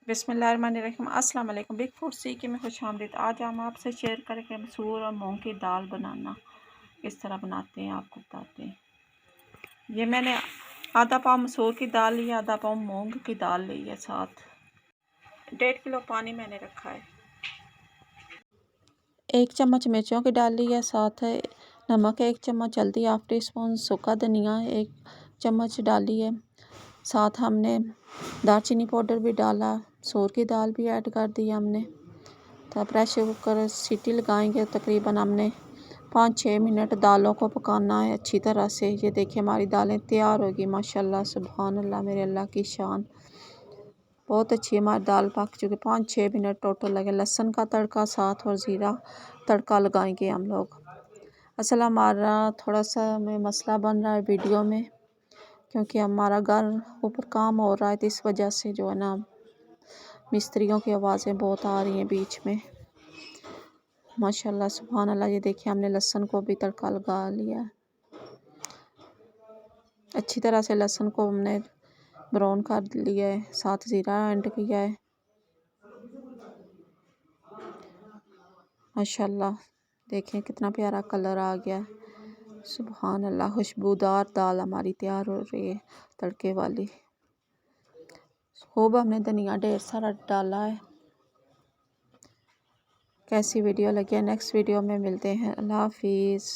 बिस्मिल्लाहिर्रहमानिर्रहीम। अस्सलाम वालेकुम। बिग फूड सीखे में खुश आमदीद। आज हम आपसे शेयर करेंगे मसूर और मूंग की दाल बनाना किस तरह बनाते हैं, आपको बताते हैं। ये मैंने आधा पाव मसूर की दाल ली है, आधा पाव मूंग की दाल ली है, साथ 1.5 किलो पानी मैंने रखा है। 1 चम्मच मिर्चों की डाल ली है, साथ है नमक 1 चम्मच, हल्दी हाफ टी स्पून, सूखा धनिया 1 चम्मच डाली है। साथ हमने दालचीनी पाउडर भी डाला, मसूर की दाल भी ऐड कर दी हमने। तो प्रेशर कुकर सीटी लगाएंगे। तकरीबन हमने 5-6 मिनट दालों को पकाना है अच्छी तरह से। ये देखिए हमारी दालें तैयार होगी माशाल्लाह, सुभान अल्लाह, मेरे अल्लाह की शान। बहुत अच्छी हमारी दाल पक चुकी, 5-6 मिनट टोटल लगे। लहसुन का तड़का साथ और ज़ीरा तड़का लगाएंगे हम लोग। असल हमारा थोड़ा सा में मसला बन रहा है वीडियो में, क्योंकि हमारा घर ऊपर काम हो रहा है, तो इस वजह से जो है ना मिस्त्रियों की आवाज़ें बहुत आ रही हैं बीच में। माशाल्लाह सुभान अल्लाह। ये देखिए हमने लहसुन को भी तड़का लगा लिया। अच्छी तरह से लहसुन को हमने ब्राउन कर लिया है, साथ ज़ीरा ऐड किया है। माशाल्लाह देखें कितना प्यारा कलर आ गया, सुभान अल्लाह। खुशबूदार दाल हमारी तैयार हो रही है तड़के वाली। खूब हमने धनिया ढेर सारा डाला है। कैसी वीडियो लगी है, नेक्स्ट वीडियो में मिलते हैं। अल्लाह हाफिज़।